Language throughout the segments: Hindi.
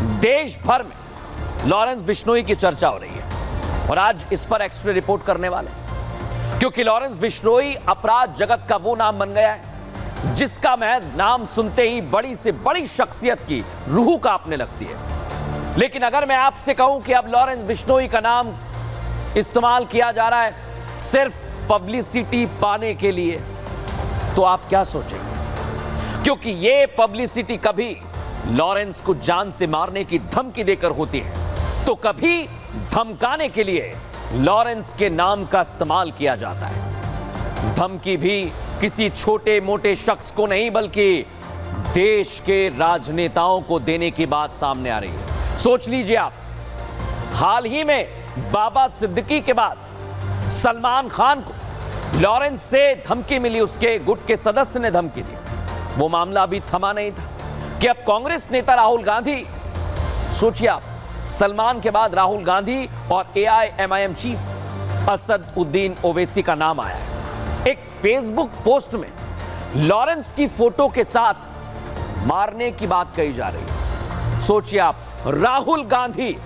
देश भर में लॉरेंस बिश्नोई की चर्चा हो रही है और आज इस पर एक्सप्रेस रिपोर्ट करने वाले, क्योंकि लॉरेंस बिश्नोई अपराध जगत का वो नाम बन गया है जिसका महज नाम सुनते ही बड़ी से बड़ी शख्सियत की रूह कांपने लगती है। लेकिन अगर मैं आपसे कहूं कि अब लॉरेंस बिश्नोई का नाम इस्तेमाल किया जा रहा है सिर्फ पब्लिसिटी पाने के लिए, तो आप क्या सोचेंगे? क्योंकि ये पब्लिसिटी कभी लॉरेंस को जान से मारने की धमकी देकर होती है, तो कभी धमकाने के लिए लॉरेंस के नाम का इस्तेमाल किया जाता है। धमकी भी किसी छोटे मोटे शख्स को नहीं बल्कि देश के राजनेताओं को देने की बात सामने आ रही है। सोच लीजिए आप, हाल ही में बाबा सिद्दीकी के बाद सलमान खान को लॉरेंस से धमकी मिली, उसके गुट के सदस्य ने धमकी दी। वो मामला अभी थमा नहीं था कि अब कांग्रेस नेता राहुल गांधी, सोचिए आप, सलमान के बाद राहुल गांधी और AIMIM चीफ असद उद्दीन ओवैसी का नाम आया है। एक फेसबुक पोस्ट में लॉरेंस की फोटो के साथ मारने की बात कही जा रही है। सोचिए आप, राहुल गांधी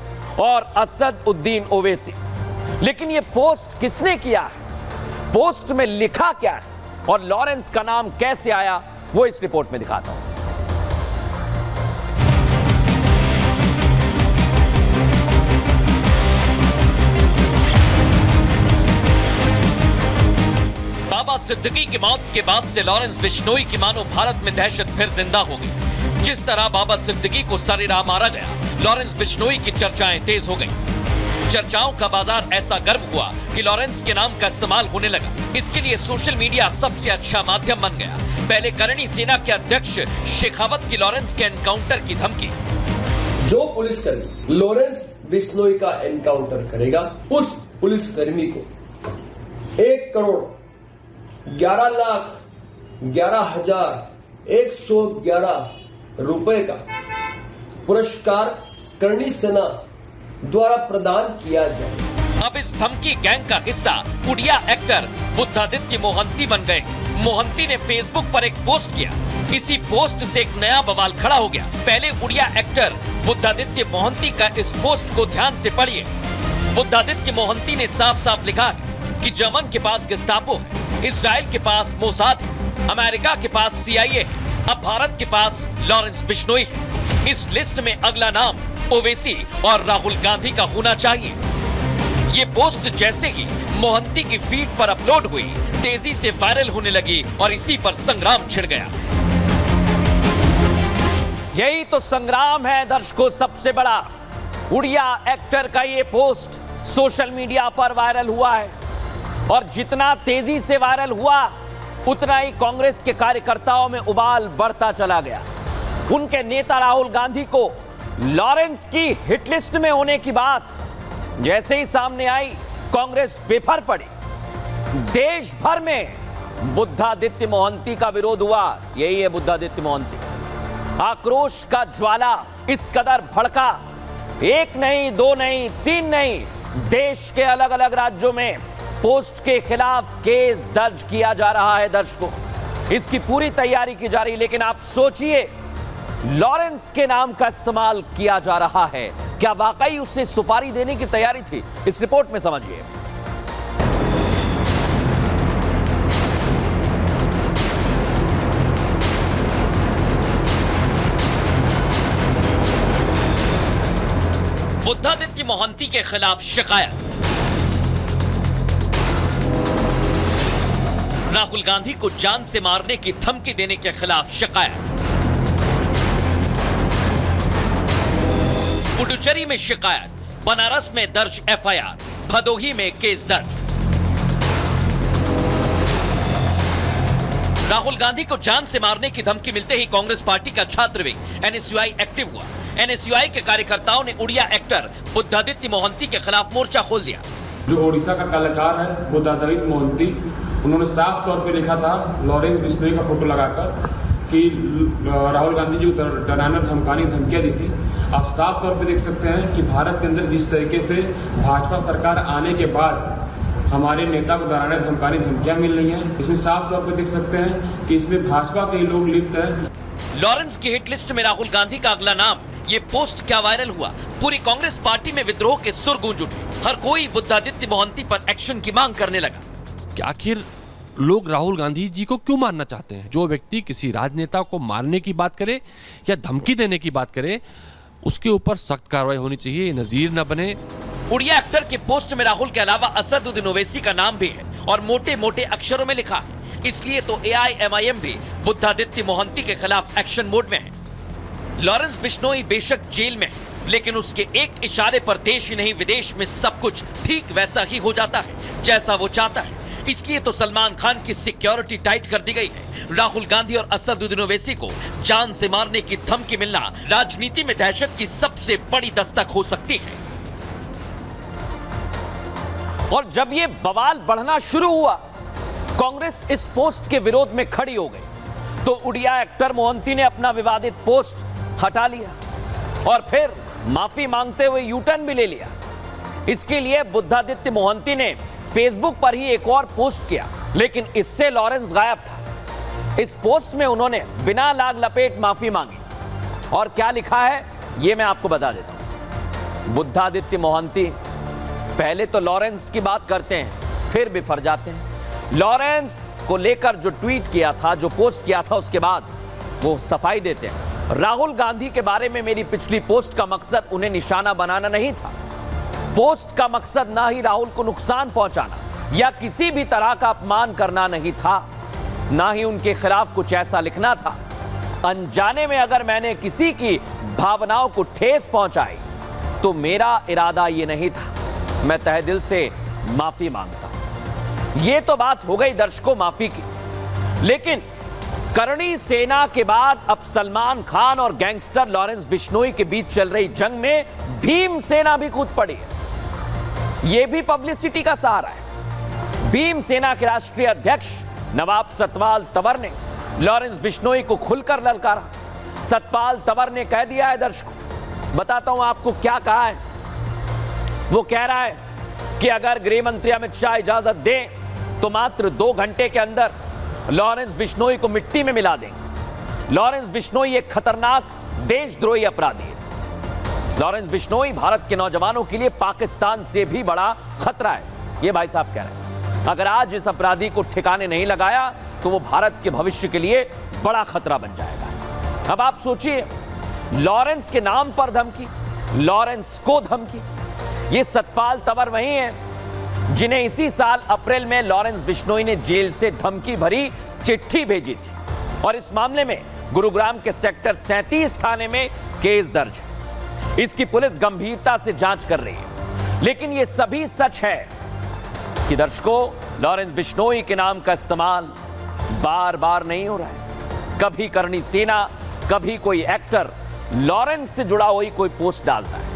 और असद उद्दीन ओवैसी। लेकिन यह पोस्ट किसने किया है, पोस्ट में लिखा क्या है और लॉरेंस का नाम कैसे आया, वो इस रिपोर्ट में दिखाता हूं। बाबा सिद्दीकी की मौत के बाद से लॉरेंस बिश्नोई की मानो भारत में दहशत फिर जिंदा हो गई। जिस तरह बाबा सिद्दीकी को सरेआम मारा गया, लॉरेंस बिश्नोई की चर्चाएं तेज हो गईं। चर्चाओं का बाजार ऐसा गर्म हुआ कि लॉरेंस के नाम का इस्तेमाल होने लगा। इसके लिए सोशल मीडिया सबसे अच्छा माध्यम बन गया। पहले करणी सेना के अध्यक्ष शेखावत की लॉरेंस के एनकाउंटर की धमकी। जो पुलिसकर्मी लॉरेंस बिश्नोई का एनकाउंटर करेगा, उस पुलिसकर्मी को 1,11,11,111 रुपए का पुरस्कार करणी सेना द्वारा प्रदान किया जाए। अब इस धमकी गैंग का हिस्सा उड़िया एक्टर बुद्धादित्य मोहंती बन गए। मोहंती ने फेसबुक पर एक पोस्ट किया। इसी पोस्ट से एक नया बवाल खड़ा हो गया। पहले उड़िया एक्टर बुद्धादित्य मोहंती का इस पोस्ट को ध्यान से पढ़िए। बुद्धादित्य मोहंती ने साफ साफ लिखा है कि जर्मन के पास गेस्टापो है, इजराइल के पास मोसाद है, अमेरिका के पास CIA है, अब भारत के पास लॉरेंस बिश्नोई है। इस लिस्ट में अगला नाम ओवैसी और राहुल गांधी का होना चाहिए। ये पोस्ट जैसे ही मोहंती की फीड पर अपलोड हुई, तेजी से वायरल होने लगी और इसी पर संग्राम छिड़ गया। यही तो संग्राम है दर्शकों, सबसे बड़ा। उड़िया एक्टर का ये पोस्ट सोशल मीडिया पर वायरल हुआ है और जितना तेजी से वायरल हुआ उतना ही कांग्रेस के कार्यकर्ताओं में उबाल बढ़ता चला गया। उनके नेता राहुल गांधी को लॉरेंस की हिट लिस्ट में होने की बात जैसे ही सामने आई, कांग्रेस बेफर पड़ी। देश भर में बुद्धादित्य मोहंती का विरोध हुआ। यही है बुद्धादित्य मोहंती। आक्रोश का ज्वाला इस कदर भड़का, एक नहीं, दो नहीं, तीन नहीं, देश के अलग अलग राज्यों में पोस्ट के खिलाफ केस दर्ज किया जा रहा है। दर्शकों, इसकी पूरी तैयारी की जा रही। लेकिन आप सोचिए, लॉरेंस के नाम का इस्तेमाल किया जा रहा है। क्या वाकई उससे सुपारी देने की तैयारी थी? इस रिपोर्ट में समझिए। बुद्धादित्य मोहंती के खिलाफ शिकायत। राहुल गांधी को जान से मारने की धमकी देने के खिलाफ शिकायत। पुडुचेरी में शिकायत, बनारस में दर्ज FIR, भदोही में केस दर्ज। राहुल गांधी को जान से मारने की धमकी मिलते ही कांग्रेस पार्टी का छात्र विंग NSUI एक्टिव हुआ। NSUI के कार्यकर्ताओं ने उड़िया एक्टर बुद्धादित्य मोहंती के खिलाफ मोर्चा खोल दिया। जो ओडिशा का कलाकार है बुद्धादित्य मोहंती, उन्होंने साफ तौर पे लिखा था लॉरेंस बिश्नोई का फोटो लगाकर कि राहुल गांधी जी को डराने धमकाने की धमकियां दी थी। आप साफ तौर पे देख सकते हैं कि भारत के अंदर जिस तरीके से भाजपा सरकार आने के बाद हमारे नेता को डराने धमकाने धमकियां मिल रही हैं, इसमें साफ तौर पे देख सकते हैं कि इसमें भाजपा के लोग लिप्त हैं। लॉरेंस की हिट लिस्ट में राहुल गांधी का अगला नाम ये पोस्ट क्या वायरल हुआ, पूरी कांग्रेस पार्टी में विद्रोह के सुर गूंज उठे। हर कोई बुद्धादित्य मोहंती पर एक्शन की मांग करने लगा। कि आखिर लोग राहुल गांधी जी को क्यों मारना चाहते हैं? जो व्यक्ति किसी राजनेता को मारने की बात करे या धमकी देने की बात करे, उसके ऊपर सख्त कार्रवाई होनी चाहिए, नजीर न बने। उड़िया एक्टर के पोस्ट में राहुल के अलावा असदुद्दीन ओवैसी का नाम भी है और मोटे मोटे अक्षरों में लिखा है। इसलिए तो AIMIM भी बुद्धादित्य मोहंती के खिलाफ एक्शन मोड में है। लॉरेंस बिश्नोई बेशक जेल में है, लेकिन उसके एक इशारे पर देश ही नहीं विदेश में सब कुछ ठीक वैसा ही हो जाता है जैसा वो चाहता है। इसलिए तो सलमान खान की सिक्योरिटी टाइट कर दी गई है। राहुल गांधी और असदुद्दीन ओवैसी को जान से मारने की धमकी मिलना राजनीति में दहशत की सबसे बड़ी दस्तक हो सकती है। और जब ये बवाल बढ़ना शुरू हुआ, कांग्रेस इस पोस्ट के विरोध में खड़ी हो गई, तो उड़िया एक्टर मोहंती ने अपना विवादित पोस्ट हटा लिया और फिर माफी मांगते हुए यूटर्न भी ले लिया। इसके लिए बुद्धादित्य मोहंती ने फेसबुक पर ही एक और पोस्ट किया, लेकिन इससे लॉरेंस गायब था। इस पोस्ट में उन्होंने बिना लाग लपेट माफी मांगी और क्या लिखा है ये मैं आपको बता देता हूं। बुद्धादित्य मोहंती पहले तो लॉरेंस की बात करते हैं, फिर बिफर जाते हैं। लॉरेंस को लेकर जो ट्वीट किया था, जो पोस्ट किया था, उसके बाद वो सफाई देते हैं। राहुल गांधी के बारे में मेरी पिछली पोस्ट का मकसद उन्हें निशाना बनाना नहीं था। पोस्ट का मकसद ना ही राहुल को नुकसान पहुंचाना या किसी भी तरह का अपमान करना नहीं था, ना ही उनके खिलाफ कुछ ऐसा लिखना था। अनजाने में अगर मैंने किसी की भावनाओं को ठेस पहुंचाई तो मेरा इरादा ये नहीं था। मैं तहे दिल से माफी मांगता हूं। ये तो बात हो गई दर्शकों माफी की, लेकिन करणी सेना के बाद अब सलमान खान और गैंगस्टर लॉरेंस बिश्नोई के बीच चल रही जंग में भीम सेना भी कूद पड़ी है। यह भी पब्लिसिटी का सहारा है। भीम सेना के राष्ट्रीय अध्यक्ष नवाब सतपाल तंवर ने लॉरेंस बिश्नोई को खुलकर ललकारा। सतपाल तंवर ने कह दिया है दर्शकों, बताता हूं आपको क्या कहा है। वो कह रहा है कि अगर गृह मंत्री अमित शाह इजाजत दें तो मात्र 2 घंटे के अंदर लॉरेंस बिश्नोई को मिट्टी में मिला देंगे। लॉरेंस बिश्नोई एक खतरनाक देशद्रोही अपराधी है। लॉरेंस बिश्नोई भारत के नौजवानों के लिए पाकिस्तान से भी बड़ा खतरा है, ये भाई साहब कह रहे हैं। अगर आज इस अपराधी को ठिकाने नहीं लगाया तो वो भारत के भविष्य के लिए बड़ा खतरा बन जाएगा। अब आप सोचिए, लॉरेंस के नाम पर धमकी, लॉरेंस को धमकी। ये सतपाल तंवर वही हैं जिन्हें इसी साल अप्रैल में लॉरेंस बिश्नोई ने जेल से धमकी भरी चिट्ठी भेजी थी और इस मामले में गुरुग्राम के सेक्टर 37 थाने में केस दर्ज है। इसकी पुलिस गंभीरता से जांच कर रही है। लेकिन यह सभी सच है कि दर्शकों, लॉरेंस बिश्नोई के नाम का इस्तेमाल बार बार नहीं हो रहा है। कभी करणी सेना, कभी कोई एक्टर लॉरेंस से जुड़ा हुई कोई पोस्ट डालता है।